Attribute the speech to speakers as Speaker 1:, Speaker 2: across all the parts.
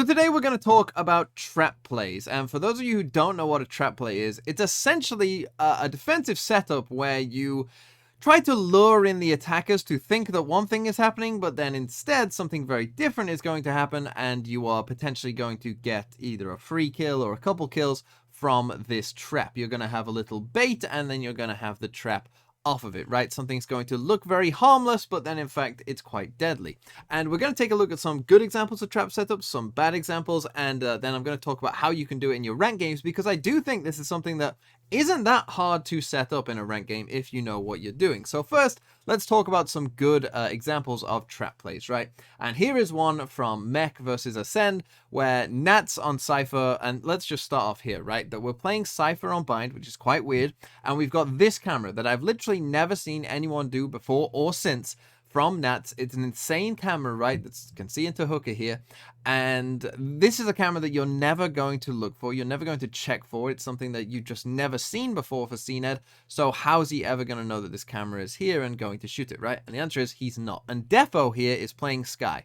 Speaker 1: So today we're going to talk about trap plays, and for those of you who don't know what a trap play is, it's essentially a defensive setup where you try to lure in the attackers to think that one thing is happening, but then instead something very different is going to happen, and you are potentially going to get either a free kill or a couple kills from this trap. You're going to have a little bait, and then you're going to have the trap off of it, right? Something's going to look very harmless, but then in fact it's quite deadly. And we're going to take a look at some good examples of trap setups, some bad examples, and then I'm going to talk about how you can do it in your rank games, because I do think this is something that isn't that hard to set up in a rank game if you know what you're doing. So first, let's talk about some good examples of trap plays, right? And here is one from Mech versus Ascend, where Nats on Cypher, and let's just start off here, right? That we're playing Cypher on Bind, which is quite weird, and we've got this camera that I've literally never seen anyone do before or since from Nats. It's an insane camera, right? That can see into Hooker here. And this is a camera that you're never going to look for. You're never going to check for. It's something that you've just never seen before for CNED. So how's he ever going to know that this camera is here and going to shoot it, right? And the answer is he's not. And Defo here is playing Sky.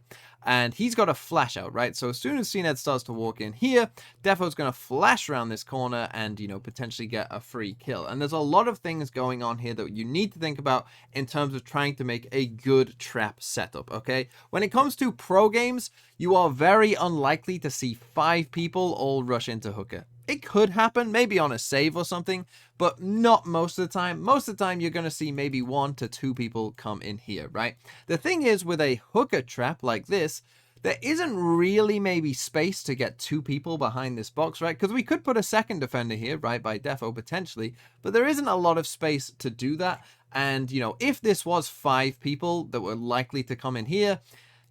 Speaker 1: And he's got a flash out, right? So as soon as CNED starts to walk in here, Defo's going to flash around this corner and, you know, potentially get a free kill. And there's a lot of things going on here that you need to think about in terms of trying to make a good trap setup, okay? When it comes to pro games, you are very unlikely to see 5 people all rush into Hooker. It could happen, maybe on a save or something, but not most of the time. Most of the time, you're going to see maybe 1 to 2 people come in here, right? The thing is, with a Hooker trap like this, there isn't really maybe space to get 2 people behind this box, right? Because we could put a second defender here, right, by Defo potentially, but there isn't a lot of space to do that. And, you know, if this was 5 people that were likely to come in here,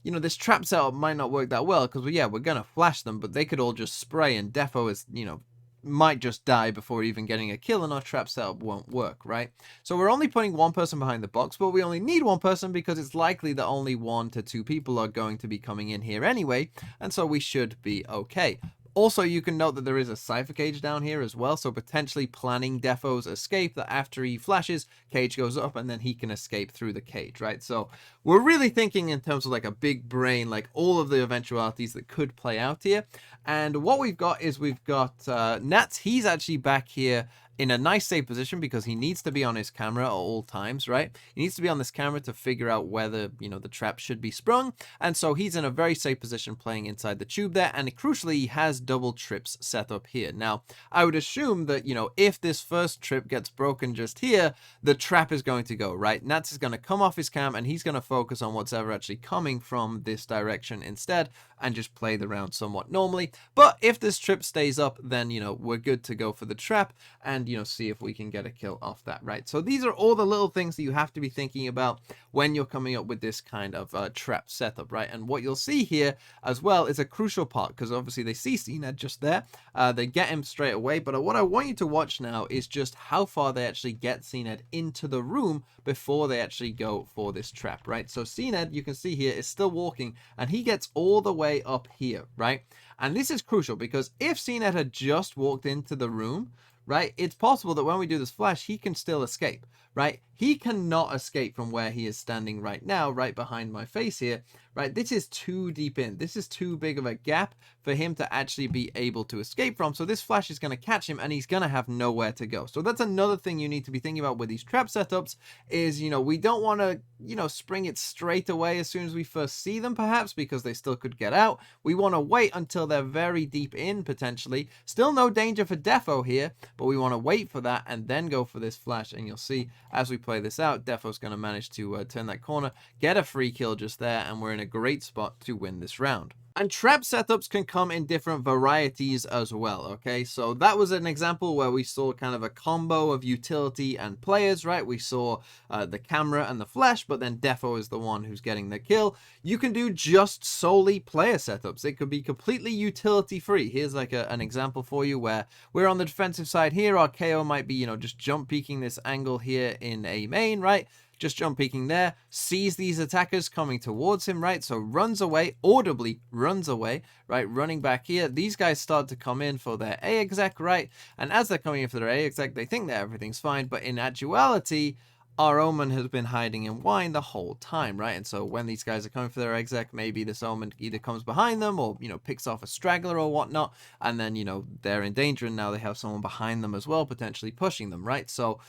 Speaker 1: you know, this trap setup might not work that well, because, yeah, we're going to flash them, but they could all just spray, and Defo is, you know, might just die before even getting a kill, and our trap setup won't work, right? So we're only putting 1 person behind the box, but we only need 1 person because it's likely that only 1 to 2 people are going to be coming in here anyway, and so we should be okay. Also, you can note that there is a Cypher cage down here as well, so potentially planning Defo's escape, that after he flashes, cage goes up, and then he can escape through the cage, right? So we're really thinking in terms of like a big brain, like all of the eventualities that could play out here. And what we've got is we've got Nats. He's actually back here in a nice safe position because he needs to be on his camera at all times, right? He needs to be on this camera to figure out whether, you know, the trap should be sprung. And so he's in a very safe position playing inside the tube there. And crucially, he has double trips set up here. Now, I would assume that, you know, if this first trip gets broken just here, the trap is going to go, right? Nats is going to come off his cam and he's going to focus on what's ever actually coming from this direction instead and just play the round somewhat normally. But if this trip stays up, then, you know, we're good to go for the trap and, you know, see if we can get a kill off that, right? So these are all the little things that you have to be thinking about when you're coming up with this kind of trap setup, right? And what you'll see here as well is a crucial part, because obviously they see CNED just there. They get him straight away, but what I want you to watch now is just how far they actually get CNED into the room before they actually go for this trap, right? So CNED, you can see here, is still walking, and he gets all the way up here, right? And this is crucial because if CNED had just walked into the room, right, it's possible that when we do this flash, he can still escape, right? He cannot escape from where he is standing right now, right behind my face here, right? This is too deep in. This is too big of a gap for him to actually be able to escape from. So this flash is going to catch him and he's going to have nowhere to go. So that's another thing you need to be thinking about with these trap setups is, you know, we don't want to, you know, spring it straight away as soon as we first see them, perhaps, because they still could get out. We want to wait until they're very deep in, potentially. Still no danger for Defo here, but we want to wait for that and then go for this flash. And you'll see as we play this out, Defo's going to manage to turn that corner, get a free kill just there, and we're in a great spot to win this round. And trap setups can come in different varieties as well, okay? So that was an example where we saw kind of a combo of utility and players, right? We saw the camera and the flash, but then Defo is the one who's getting the kill. You can do just solely player setups. It could be completely utility free. Here's like an example for you where we're on the defensive side here. Our KO might be, you know, just jump peeking this angle here in a main, right? Just jump peeking there, sees these attackers coming towards him, right? So runs away, audibly runs away, right? Running back here. These guys start to come in for their A exec, right? And as they're coming in for their A exec, they think that everything's fine, but in actuality, our omen has been hiding in wine the whole time, right? And so when these guys are coming for their exec, maybe this omen either comes behind them or, picks off a straggler or whatnot, and then, they're in danger and now they have someone behind them as well, potentially pushing them, right? So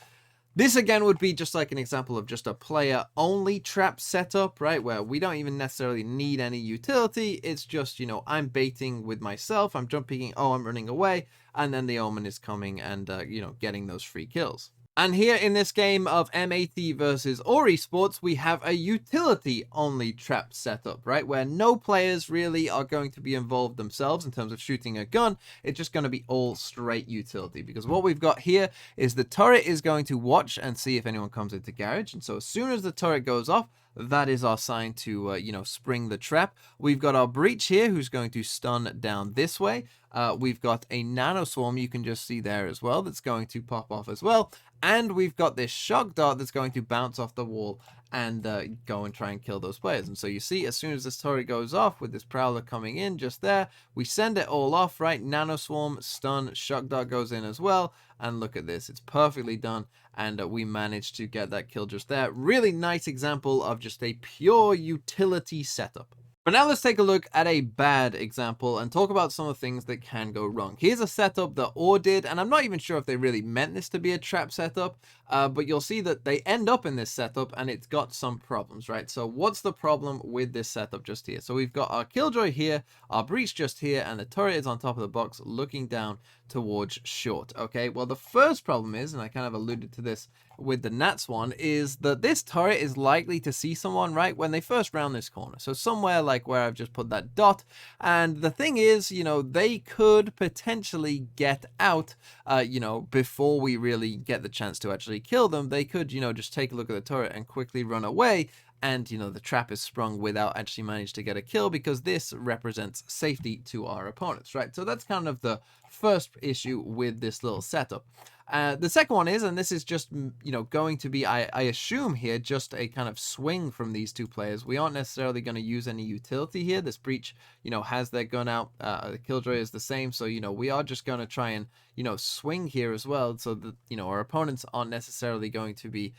Speaker 1: this again would be just like an example of just a player only trap setup, right? Where we don't even necessarily need any utility. It's just, I'm baiting with myself. I'm jumping, oh, I'm running away. And then the omen is coming and, getting those free kills. And here in this game of M80 versus Ori Sports, we have a utility-only trap setup, right? Where no players really are going to be involved themselves in terms of shooting a gun. It's just going to be all straight utility. Because what we've got here is the turret is going to watch and see if anyone comes into garage. And so as soon as the turret goes off, that is our sign to, spring the trap. We've got our breach here who's going to stun down this way. We've got a nano swarm you can just see there as well that's going to pop off as well. And we've got this shock dart that's going to bounce off the wall and go and try and kill those players. And so you see, as soon as this turret goes off with this prowler coming in just there, we send it all off, right? Nano swarm, stun, shock dart goes in as well. And look at this, it's perfectly done. And we managed to get that kill just there. Really nice example of just a pure utility setup. But now let's take a look at a bad example and talk about some of the things that can go wrong. Here's a setup that Or did, and I'm not even sure if they really meant this to be a trap setup, but you'll see that they end up in this setup and it's got some problems, right? So what's the problem with this setup just here? So we've got our Killjoy here, our breach just here, and the turret is on top of the box looking down towards short. Okay, well the first problem is, and I kind of alluded to this with the Nats one, is that this turret is likely to see someone right when they first round this corner. So somewhere like where I've just put that dot. And the thing is, they could potentially get out, before we really get the chance to actually kill them. They could, just take a look at the turret and quickly run away. And, the trap is sprung without actually managing to get a kill because this represents safety to our opponents, right? So that's kind of the first issue with this little setup. The second one is, and this is just, going to be, I assume here, just a kind of swing from these two players. We aren't necessarily going to use any utility here. This breach, has their gun out. The Killjoy is the same. So, we are just going to try and, swing here as well. So that, our opponents aren't necessarily going to be,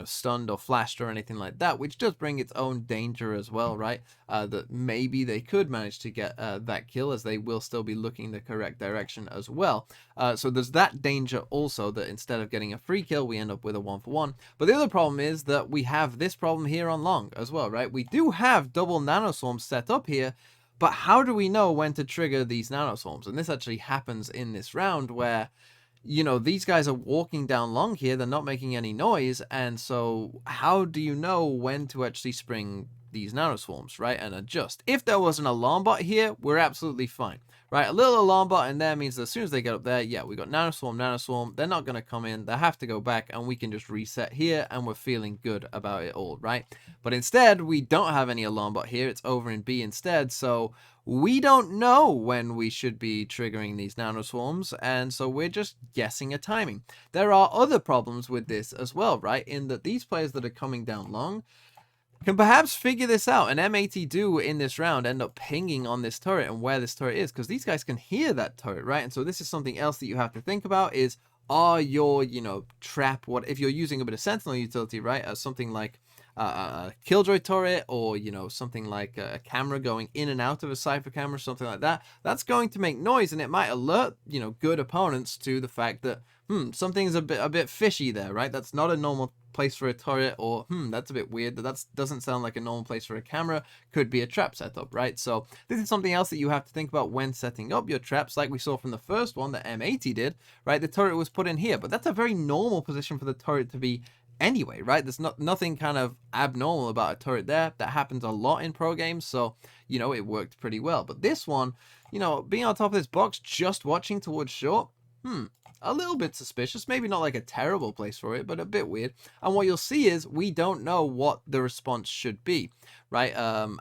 Speaker 1: stunned or flashed or anything like that, which does bring its own danger as well, right? That maybe they could manage to get that kill as they will still be looking the correct direction as well. So there's that danger also that instead of getting a free kill, we end up with a 1-for-1. But the other problem is that we have this problem here on long as well, right? We do have double nanoswarms set up here, but how do we know when to trigger these nanoswarms? And this actually happens in this round where, these guys are walking down long here. They're not making any noise. And so how do you know when to actually spring these nanoswarms, right? And adjust. If there was an alarm bot here, we're absolutely fine, right? A little alarm bot in there means that as soon as they get up there, yeah, we got nanoswarm. They're not going to come in. They have to go back and we can just reset here and we're feeling good about it all, right? But instead, we don't have any alarm bot here. It's over in B instead. So we don't know when we should be triggering these nanoswarms, and so we're just guessing a timing. There are other problems with this as well, right? In that these players that are coming down long can perhaps figure this out, and M80 do in this round end up pinging on this turret and where this turret is, because these guys can hear that turret, right? And so this is something else that you have to think about is, are your, trap, if you're using a bit of sentinel utility, right? Something like a Killjoy turret or, something like a camera going in and out of a Cypher camera, something like that, that's going to make noise and it might alert, good opponents to the fact that, something's a bit fishy there, right? That's not a normal place for a turret, or that's a bit weird. That doesn't sound like a normal place for a camera. Could be a trap setup, right? So this is something else that you have to think about when setting up your traps, like we saw from the first one that M80 did, right? The turret was put in here, but that's a very normal position for the turret to be anyway, right? There's nothing kind of abnormal about a turret there. That happens a lot in pro games, so it worked pretty well. But this one, being on top of this box, just watching towards short, a little bit suspicious. Maybe not like a terrible place for it, but a bit weird. And what you'll see is we don't know what the response should be, right?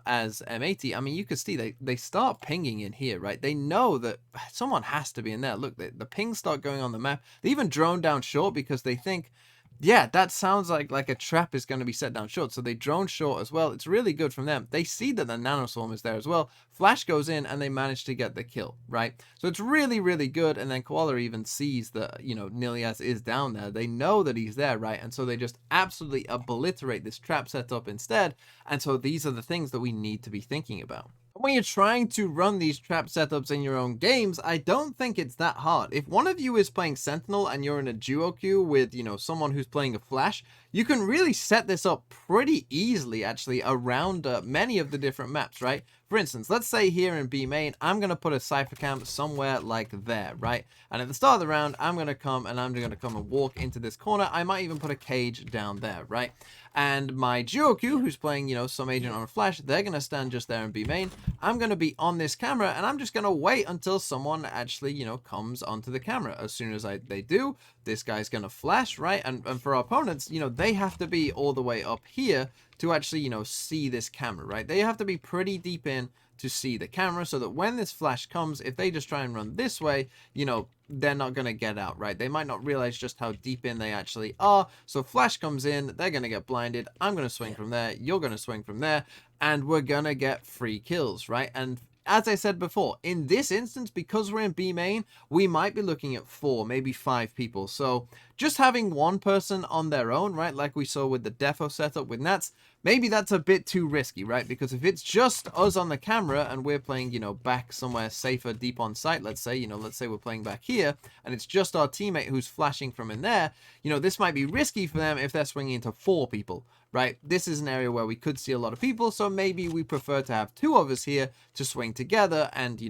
Speaker 1: As M80, I mean, you could see they start pinging in here, right? They know that someone has to be in there. Look, the pings start going on the map. They even drone down short because they think Yeah, that sounds like a trap is going to be set down short. So they drone short as well. It's really good from them. They see that the nanoswarm is there as well. Flash goes in and they manage to get the kill, right? So it's really, really good. And then Koala even sees that, Nilias is down there. They know that he's there, right? And so they just absolutely obliterate this trap setup instead. And so these are the things that we need to be thinking about. When you're trying to run these trap setups in your own games, I don't think it's that hard. If one of you is playing Sentinel and you're in a duo queue with, someone who's playing a Flash, you can really set this up pretty easily, actually, around many of the different maps, right? For instance, let's say here in B main, I'm going to put a Cypher Camp somewhere like there, right? And at the start of the round, I'm going to come and walk into this corner. I might even put a cage down there, right? And my duo queue, who's playing, some agent on a Flash, they're going to stand just there in B main. I'm going to be on this camera, and I'm just going to wait until someone actually, comes onto the camera. As soon as they do, this guy's going to flash, right? And for our opponents, they have to be all the way up here to actually, see this camera, right? They have to be pretty deep in to see the camera so that when this flash comes, if they just try and run this way, they're not going to get out, right? They might not realize just how deep in they actually are. So flash comes in, they're going to get blinded. I'm going to swing from there. You're going to swing from there. And we're going to get free kills, right? And as I said before, in this instance, because we're in B main, we might be looking at 4, maybe 5 people. So just having one person on their own, right, like we saw with the Defo setup with Nats, maybe that's a bit too risky, right? Because if it's just us on the camera and we're playing, back somewhere safer, deep on site, let's say we're playing back here, and it's just our teammate who's flashing from in there, this might be risky for them if they're swinging into 4 people, right? This is an area where we could see a lot of people, so maybe we prefer to have 2 of us here to swing together and,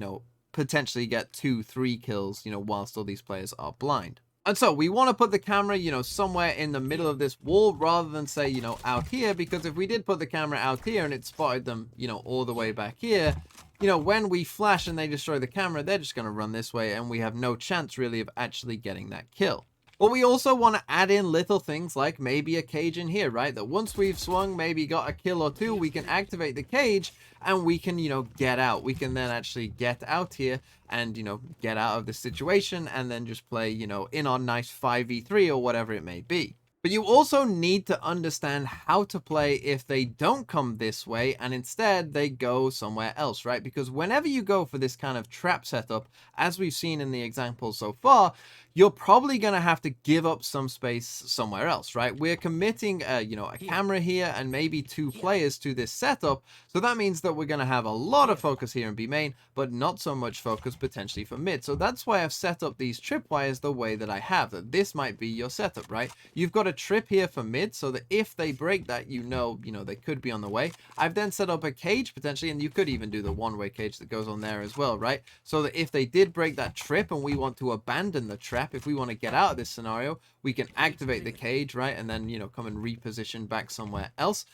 Speaker 1: potentially get 2-3 kills, whilst all these players are blind. And so we want to put the camera, somewhere in the middle of this wall rather than say, out here, because if we did put the camera out here and it spotted them, all the way back here, when we flash and they destroy the camera, they're just going to run this way and we have no chance really of actually getting that kill. But we also want to add in little things like maybe a cage in here, right? That once we've swung, maybe got a kill or 2, we can activate the cage and we can, get out. We can then actually get out here and, get out of the situation and then just play, in our nice 5v3 or whatever it may be. But you also need to understand how to play if they don't come this way and instead they go somewhere else, right? Because whenever you go for this kind of trap setup, as we've seen in the examples so far, you're probably going to have to give up some space somewhere else, right? We're committing, a camera here and maybe 2 players to this setup. So that means that we're going to have a lot of focus here in B main, but not so much focus potentially for mid. So that's why I've set up these tripwires the way that I have, that this might be your setup, right? You've got a trip here for mid so that if they break that, they could be on the way. I've then set up a cage potentially, and you could even do the one-way cage that goes on there as well, right? So that if they did break that trip and we want to abandon the trap, if we want to get out of this scenario, we can activate the cage, right? And then, come and reposition back somewhere else.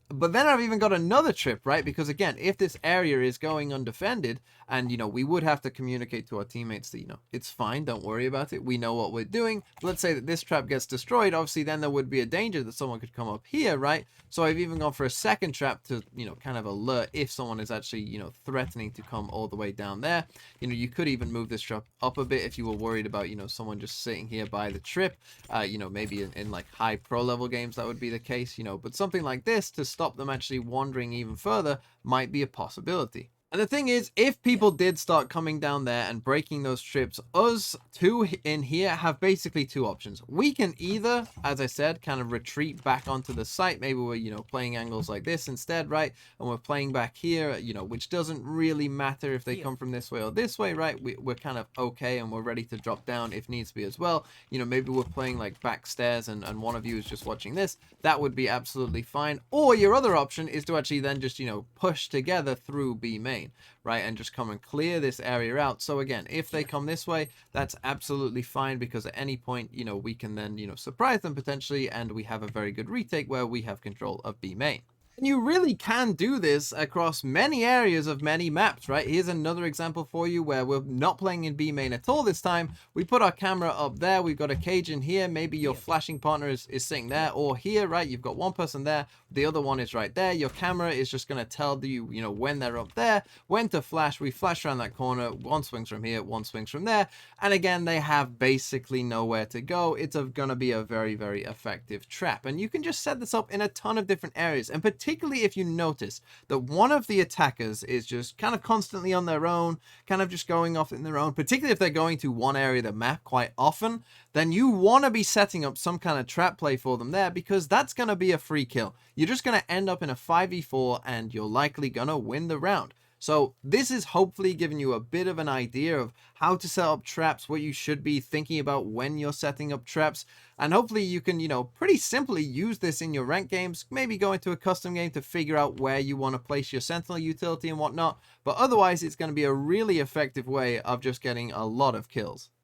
Speaker 1: But then I've even got another trip, right? Because again, if this area is going undefended and, we would have to communicate to our teammates that, it's fine, don't worry about it. We know what we're doing. Let's say that this trap gets destroyed. Obviously, then there would be a danger that someone could come up here, right? So I've even gone for a second trap to, kind of alert if someone is actually, threatening to come all the way down there. You could even move this trap up a bit if you were worried about, someone just sitting here by the trip. Maybe in like high pro level games, that would be the case, but something like this to stop them actually wandering even further might be a possibility. And the thing is, if people did start coming down there and breaking those trips, us 2 in here have basically 2 options. We can either, as I said, kind of retreat back onto the site. Maybe we're, playing angles like this instead, right? And we're playing back here, which doesn't really matter if they come from this way or this way, right? We're kind of okay and we're ready to drop down if needs be as well. Maybe we're playing like back stairs and one of you is just watching this. That would be absolutely fine. Or your other option is to actually then just, push together through B main. Right, and just come and clear this area out. So again, if they come this way, that's absolutely fine, because at any point, we can then, surprise them potentially, and we have a very good retake where we have control of B main. And you really can do this across many areas of many maps, right? Here's another example for you where we're not playing in B main at all this time. We put our camera up there. We've got a cage in here. Maybe your flashing partner is sitting there or here, right? You've got one person there. The other one is right there. Your camera is just going to tell you, when they're up there, when to flash. We flash around that corner. One swings from here, one swings from there. And again, they have basically nowhere to go. It's going to be a very, very effective trap. And you can just set this up in a ton of different areas. And particularly if you notice that one of the attackers is just kind of constantly on their own, kind of just going off in their own, particularly if they're going to one area of the map quite often, then you want to be setting up some kind of trap play for them there, because that's going to be a free kill. You're just going to end up in a 5v4 and you're likely going to win the round. So this is hopefully giving you a bit of an idea of how to set up traps, what you should be thinking about when you're setting up traps, and hopefully you can, pretty simply use this in your ranked games, maybe go into a custom game to figure out where you want to place your Sentinel utility and whatnot, but otherwise it's going to be a really effective way of just getting a lot of kills.